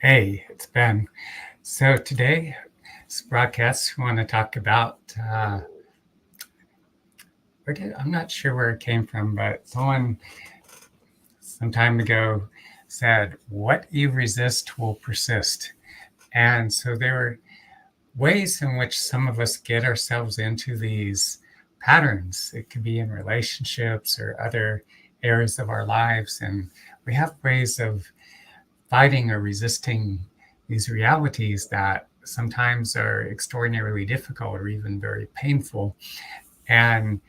Hey, it's Ben. So today's broadcast, we want to talk about, I'm not sure where it came from, but someone some time ago said, what you resist will persist. And so there were ways in which some of us get ourselves into these patterns. It could be in relationships or other areas of our lives. And we have ways of fighting or resisting these realities that sometimes are extraordinarily difficult or even very painful. And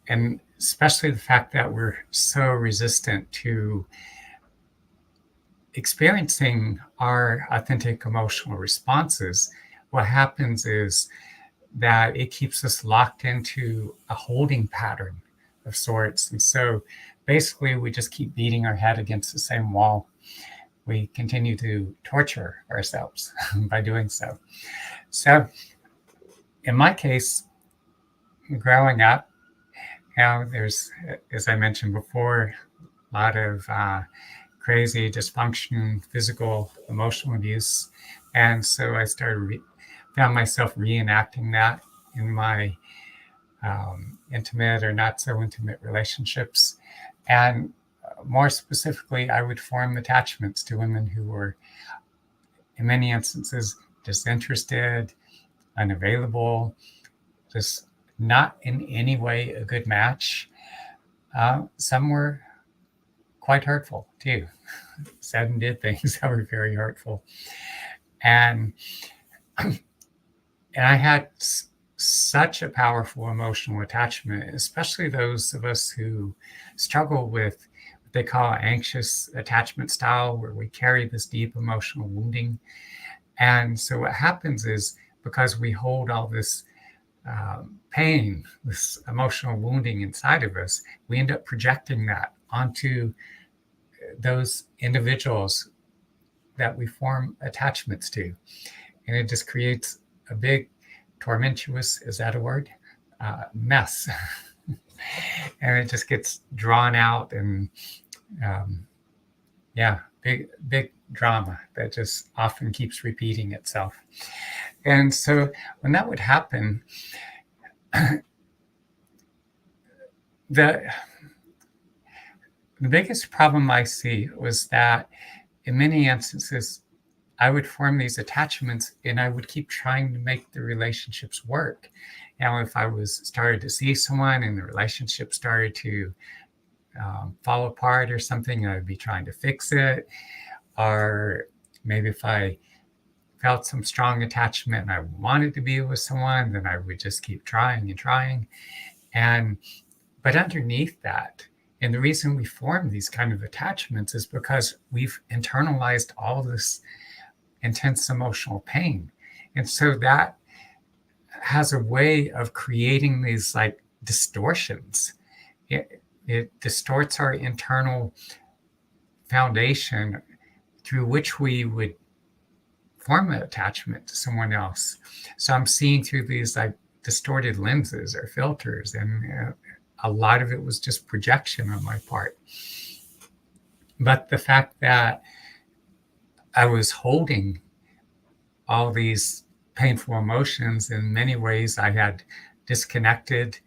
and especially the fact that we're so resistant to experiencing our authentic emotional responses, what happens is that it keeps us locked into a holding pattern of sorts. And so basically, we just keep beating our head against the same wall. We continue to torture ourselves by doing so. So, in my case, growing up, there's, as I mentioned before, a lot of crazy dysfunction, physical, emotional abuse. And so I found myself reenacting that in my intimate or not so intimate relationships. And more specifically, I would form attachments to women who were, in many instances, disinterested, unavailable, just not in any way a good match. Some were quite hurtful too, said and did things that were very hurtful. And I had such a powerful emotional attachment, especially those of us who struggle with what they call anxious attachment style, where we carry this deep emotional wounding. And so what happens is, because we hold all this pain, this emotional wounding inside of us, we end up projecting that onto those individuals that we form attachments to. And it just creates a big, tormentuous, is that a word? Mess. And it just gets drawn out and, big drama that just often keeps repeating itself. And so when that would happen, the biggest problem I see was that in many instances, I would form these attachments and I would keep trying to make the relationships work. Now, if I started to see someone and the relationship started to fall apart or something, I would be trying to fix it. Or maybe if I felt some strong attachment and I wanted to be with someone, then I would just keep trying and trying. But underneath that, and the reason we form these kind of attachments is because we've internalized all this intense emotional pain. And so that has a way of creating these like distortions. It distorts our internal foundation through which we would form an attachment to someone else. So I'm seeing through these like distorted lenses or filters, and a lot of it was just projection on my part. But the fact that I was holding all these painful emotions, in many ways I had disconnected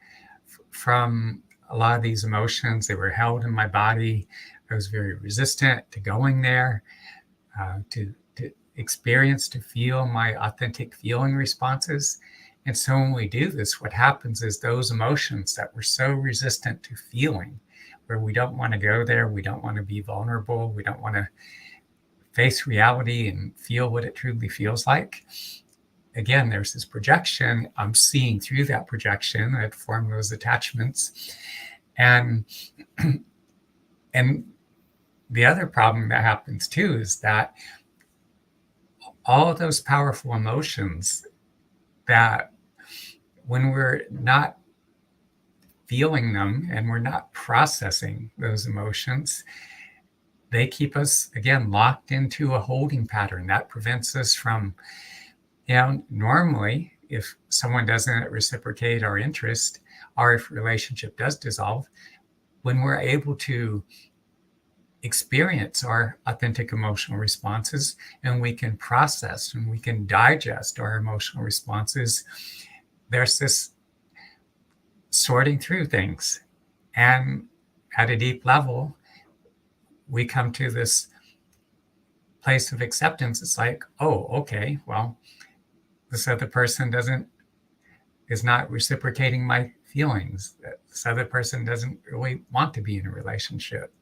from a lot of these emotions. They were held in my body. I was very resistant to going there, to experience, to feel my authentic feeling responses. And so when we do this, what happens is those emotions that we're so resistant to feeling, where we don't want to go there, we don't want to be vulnerable, we don't want to face reality and feel what it truly feels like. Again, there's this projection. I'm seeing through that projection. I'd form those attachments. And the other problem that happens too is that all of those powerful emotions, that when we're not feeling them and we're not processing those emotions, they keep us, again, locked into a holding pattern that prevents us from, normally, if someone doesn't reciprocate our interest, or if relationship does dissolve, when we're able to experience our authentic emotional responses, and we can process and we can digest our emotional responses, there's this sorting through things. And at a deep level, we come to this place of acceptance. It's like, oh, okay, well, this other person is not reciprocating my feelings. This other person doesn't really want to be in a relationship.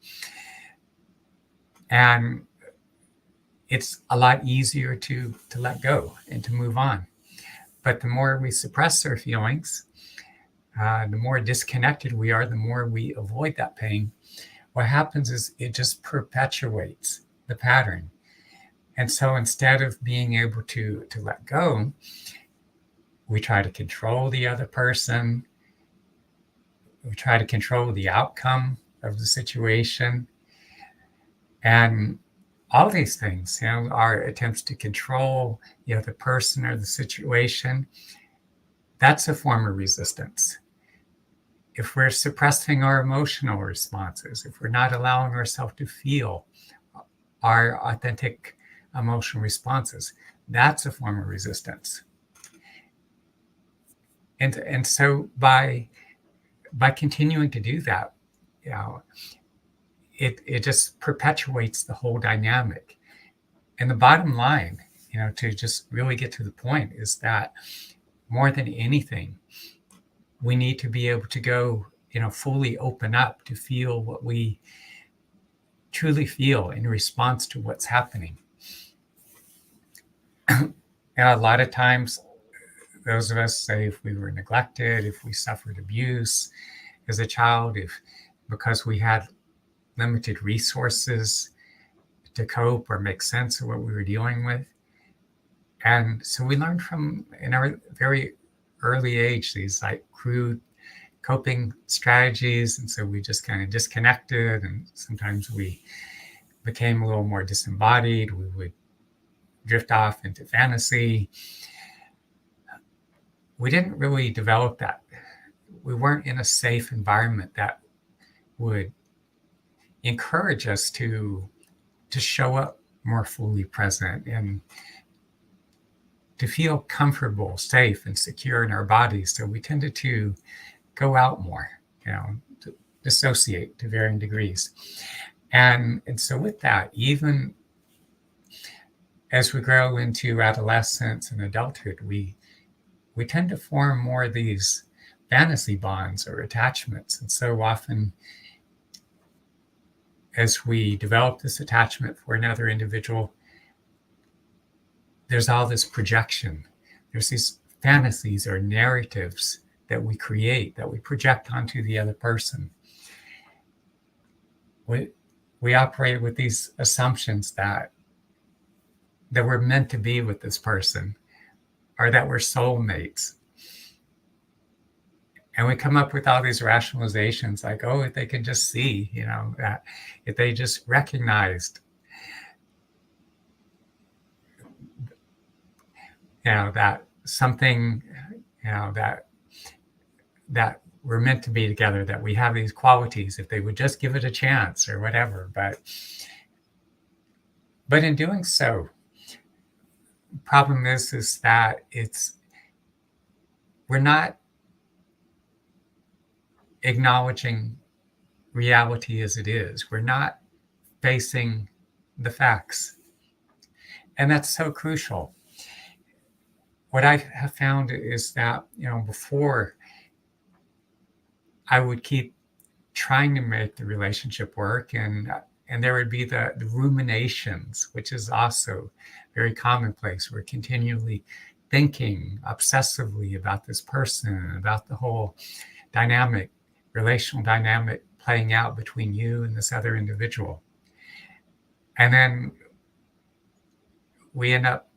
And it's a lot easier to let go and to move on. But the more we suppress our feelings, the more disconnected we are, the more we avoid that pain. What happens is it just perpetuates the pattern. And so instead of being able to let go, we try to control the other person. We try to control the outcome of the situation. And all these things, are attempts to control the other person or the situation. That's a form of resistance. If we're suppressing our emotional responses, if we're not allowing ourselves to feel our authentic emotional responses, that's a form of resistance. And so by continuing to do that, it just perpetuates the whole dynamic. And the bottom line, to just really get to the point, is that more than anything, we need to be able to go, fully open up to feel what we truly feel in response to what's happening. And a lot of times, those of us, say, if we were neglected, if we suffered abuse as a child, because we had limited resources to cope or make sense of what we were dealing with. And so we learned in our very early age, these like crude coping strategies. And so we just kind of disconnected, and sometimes we became a little more disembodied. We would drift off into fantasy. We didn't really develop that. We weren't in a safe environment that would encourage us to show up more fully present and to feel comfortable, safe, and secure in our bodies. So we tended to go out more, to dissociate to varying degrees. And so with that, even as we grow into adolescence and adulthood, we tend to form more of these fantasy bonds or attachments. And so often, as we develop this attachment for another individual, there's all this projection. There's these fantasies or narratives that we create, that we project onto the other person. We operate with these assumptions that we're meant to be with this person, or that we're soulmates. And we come up with all these rationalizations like, oh, if they can just see, that if they just recognized, that something, that we're meant to be together, that we have these qualities, if they would just give it a chance or whatever. But in doing so, the problem is that we're not acknowledging reality as it is. We're not facing the facts. And that's so crucial. What I have found is that, before, I would keep trying to make the relationship work, and there would be the ruminations, which is also very commonplace. We're continually thinking obsessively about this person, about the whole relational dynamic playing out between you and this other individual. And then we end up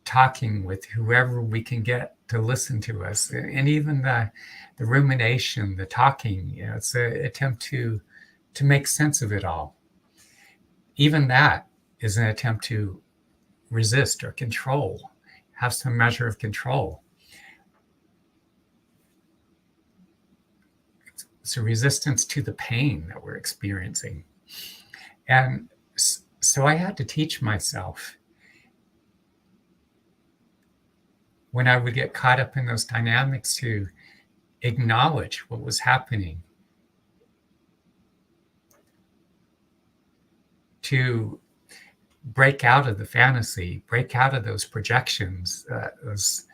talking with whoever we can get to listen to us. And even the rumination, the talking, it's an attempt to make sense of it all. Even that is an attempt to resist or control, have some measure of control. It's a resistance to the pain that we're experiencing. And so I had to teach myself when I would get caught up in those dynamics to acknowledge what was happening, to break out of the fantasy, break out of those projections, those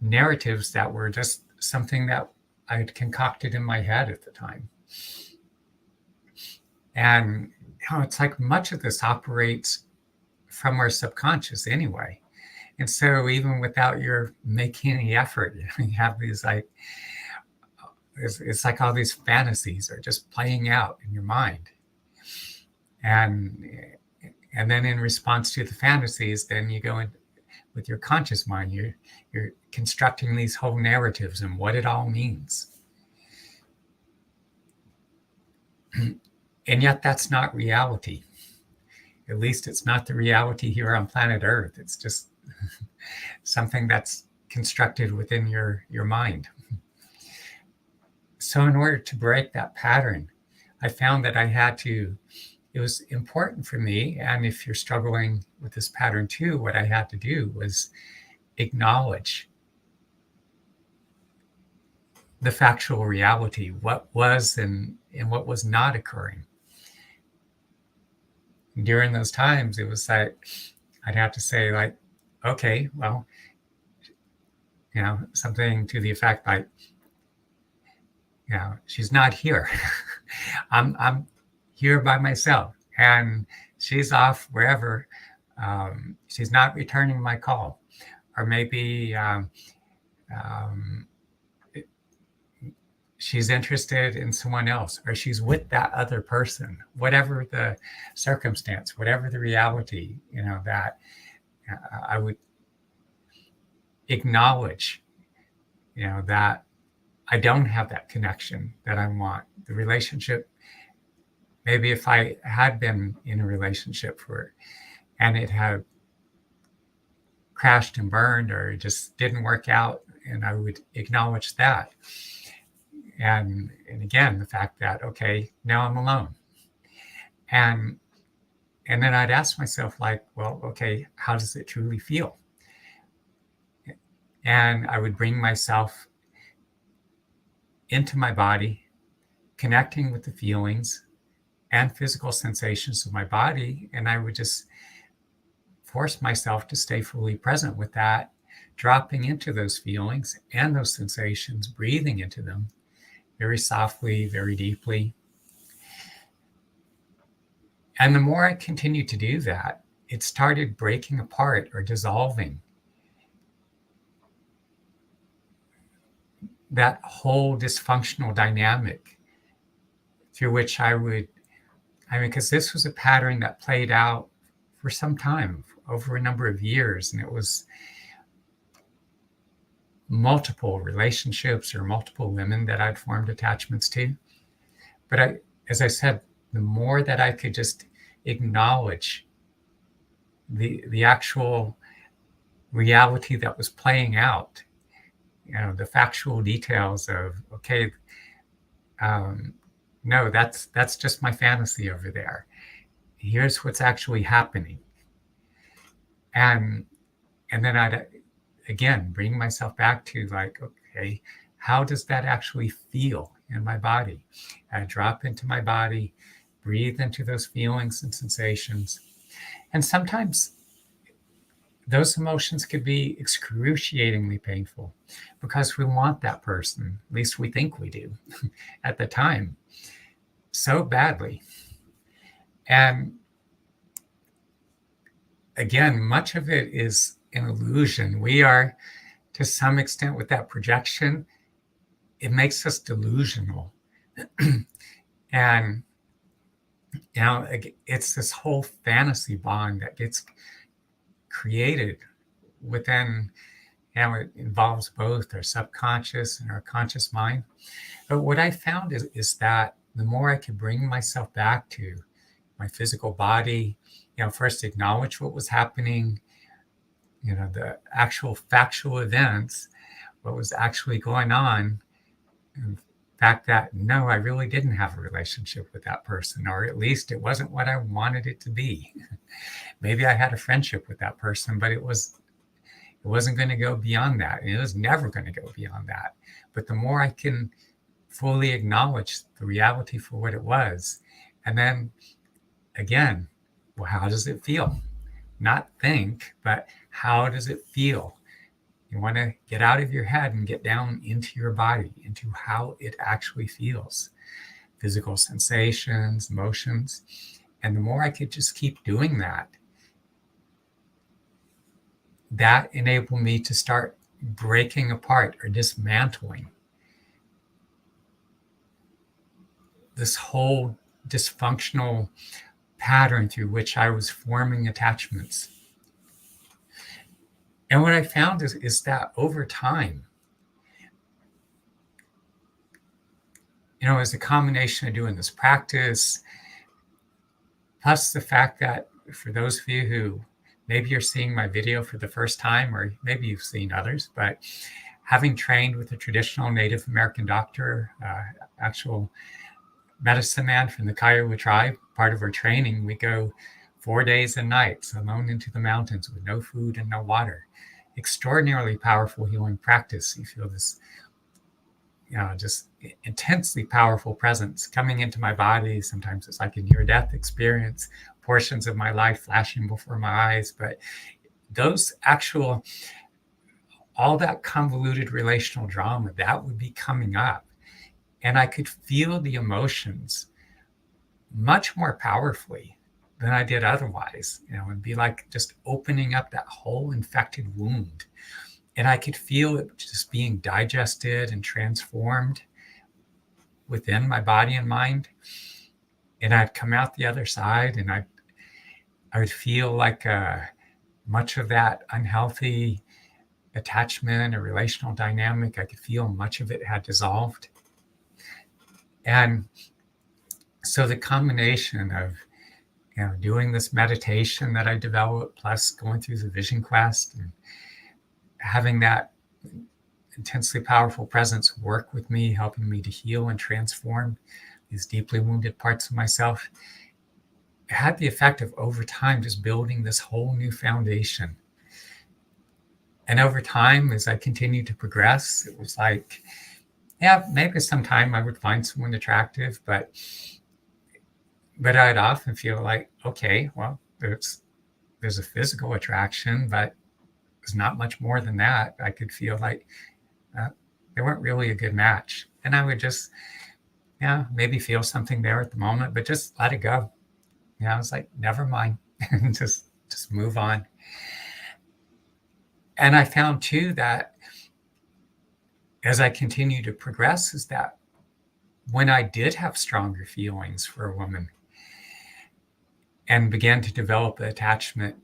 narratives that were just something that I had concocted in my head at the time. And it's like much of this operates from our subconscious anyway. And so even without your making any effort, you have these like, it's like all these fantasies are just playing out in your mind. And then in response to the fantasies, then you go in with your conscious mind, you're constructing these whole narratives and what it all means. And yet that's not reality. At least it's not the reality here on planet Earth. It's just something that's constructed within your mind. So in order to break that pattern, I found that it was important for me, and if you're struggling with this pattern too, what I had to do was acknowledge the factual reality, what was and what was not occurring. During those times, it was like, I'd have to say like, okay, well, something to the effect like, she's not here. I'm here by myself, and she's off wherever. She's not returning my call, or maybe she's interested in someone else, or she's with that other person. Whatever the circumstance, whatever the reality, that I would acknowledge, that I don't have that connection that I want. The relationship, maybe if I had been in a relationship and it had crashed and burned or just didn't work out, and I would acknowledge that. And again, the fact that, okay, now I'm alone. And then I'd ask myself like, well, okay, how does it truly feel? And I would bring myself into my body, connecting with the feelings and physical sensations of my body. And I would just force myself to stay fully present with that, dropping into those feelings and those sensations, breathing into them very softly, very deeply. And the more I continued to do that, it started breaking apart or dissolving that whole dysfunctional dynamic through which because this was a pattern that played out for some time, over a number of years, and it was multiple relationships or multiple women that I'd formed attachments to. But as I said, the more that I could just acknowledge the actual reality that was playing out, the factual details of, okay, no, that's just my fantasy over there. Here's what's actually happening. And then I'd again bring myself back to like, okay, how does that actually feel in my body? I drop into my body, breathe into those feelings and sensations. And sometimes those emotions could be excruciatingly painful because we want that person, at least we think we do at the time, so badly. And again, much of it is an illusion. We are, to some extent, with that projection, it makes us delusional. And it's this whole fantasy bond that gets created within, it involves both our subconscious and our conscious mind. But what I found is that the more I could bring myself back to my physical body, first acknowledge what was happening, the actual factual events, what was actually going on, and fact that, no, I really didn't have a relationship with that person, or at least it wasn't what I wanted it to be. Maybe I had a friendship with that person, but it wasn't going to go beyond that. It was never going to go beyond that. But the more I can fully acknowledge the reality for what it was, and then again, well, how does it feel? Not think, but how does it feel? You want to get out of your head and get down into your body, into how it actually feels, physical sensations, emotions. And the more I could just keep doing that, that enabled me to start breaking apart or dismantling this whole dysfunctional pattern through which I was forming attachments. And what I found is that over time, as a combination of doing this practice, plus the fact that for those of you who maybe you're seeing my video for the first time, or maybe you've seen others, but having trained with a traditional Native American doctor, actual medicine man from the Kiowa tribe, part of our training, we go 4 days and nights alone into the mountains with no food and no water. Extraordinarily powerful healing practice. You feel this, just intensely powerful presence coming into my body. Sometimes it's like a near-death experience, portions of my life flashing before my eyes. But those all that convoluted relational drama, that would be coming up. And I could feel the emotions much more powerfully than I did otherwise. It'd be like just opening up that whole infected wound. And I could feel it just being digested and transformed within my body and mind. And I'd come out the other side, and I would feel like much of that unhealthy attachment or relational dynamic, I could feel much of it had dissolved. And so the combination of doing this meditation that I developed, plus going through the vision quest and having that intensely powerful presence work with me, helping me to heal and transform these deeply wounded parts of myself, it had the effect of over time just building this whole new foundation. And over time, as I continued to progress, it was like, maybe sometime I would find someone attractive, but I'd often feel like, okay, well, there's a physical attraction, but there's not much more than that. I could feel like they weren't really a good match. And I would just, maybe feel something there at the moment, but just let it go. I was like, never mind, just move on. And I found too that as I continue to progress, is that when I did have stronger feelings for a woman and began to develop the attachment,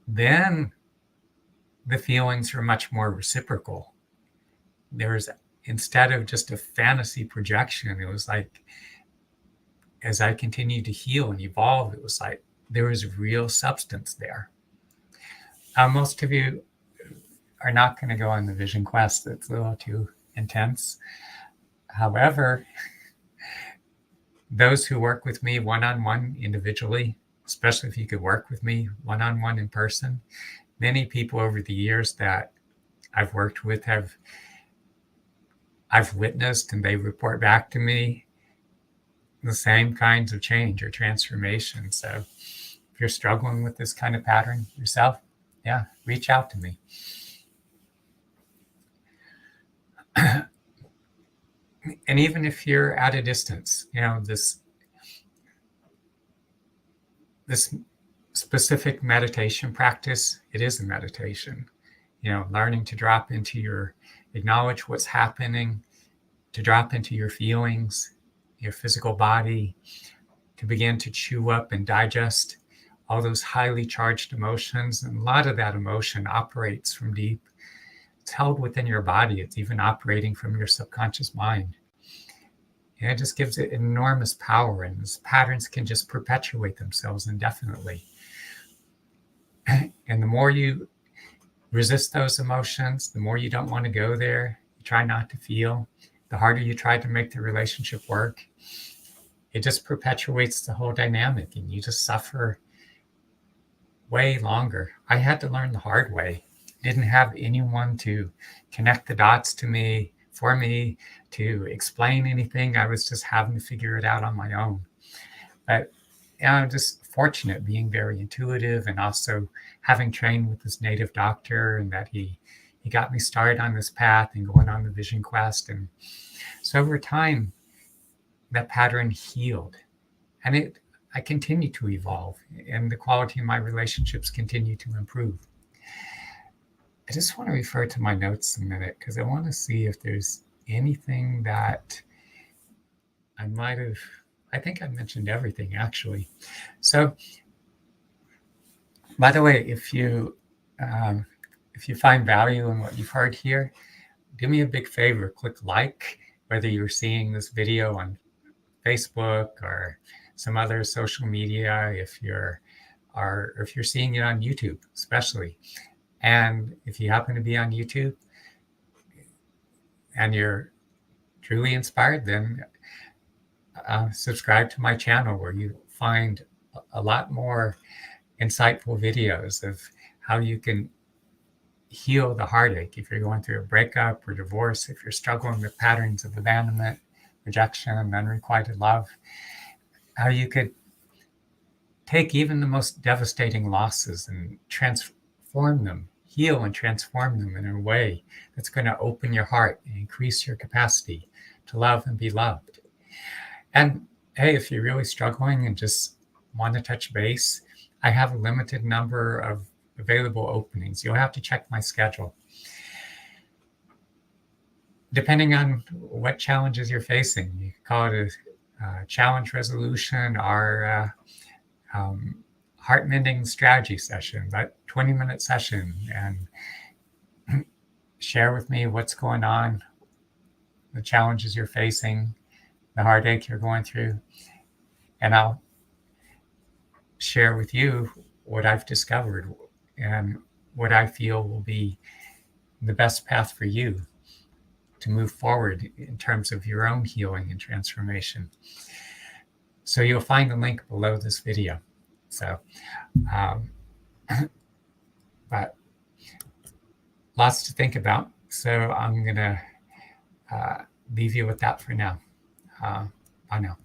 then the feelings were much more reciprocal. There's, instead of just a fantasy projection, it was like, as I continued to heal and evolve, it was like there was real substance there. Most of you are not going to go on the vision quest. It's a little too intense. However, those who work with me one-on-one individually, especially if you could work with me one-on-one in person, many people over the years that I've worked with I've witnessed, and they report back to me the same kinds of change or transformation. So if you're struggling with this kind of pattern yourself, reach out to me. And even if you're at a distance, this specific meditation practice, it is a meditation, learning to drop into acknowledge what's happening, to drop into your feelings, your physical body, to begin to chew up and digest all those highly charged emotions. And a lot of that emotion operates from deep. It's held within your body. It's even operating from your subconscious mind. And it just gives it enormous power, and these patterns can just perpetuate themselves indefinitely. And the more you resist those emotions, the more you don't want to go there, you try not to feel, the harder you try to make the relationship work, it just perpetuates the whole dynamic and you just suffer way longer. I had to learn the hard way. Didn't have anyone to connect the dots to me, for me, to explain anything. I was just having to figure it out on my own. But I'm just fortunate being very intuitive and also having trained with this native doctor and that he got me started on this path and going on the vision quest. And so over time, that pattern healed. And I continue to evolve and the quality of my relationships continue to improve. I just want to refer to my notes a minute because I want to see if there's anything that I think I mentioned everything actually. So, by the way, if you find value in what you've heard here, do me a big favor, click like, whether you're seeing this video on Facebook or some other social media, if you're seeing it on YouTube, especially. And if you happen to be on YouTube and you're truly inspired, then subscribe to my channel where you find a lot more insightful videos of how you can heal the heartache if you're going through a breakup or divorce, if you're struggling with patterns of abandonment, rejection, unrequited love, how you could take even the most devastating losses and transform them, heal and transform them in a way that's going to open your heart and increase your capacity to love and be loved. And hey, if you're really struggling and just want to touch base, I have a limited number of available openings. You'll have to check my schedule. Depending on what challenges you're facing, you can call it a challenge resolution or heart-mending strategy session, that 20-minute session, and share with me what's going on, the challenges you're facing, the heartache you're going through, and I'll share with you what I've discovered and what I feel will be the best path for you to move forward in terms of your own healing and transformation. So you'll find the link below this video. So, but lots to think about. So I'm going to leave you with that for now. Bye now.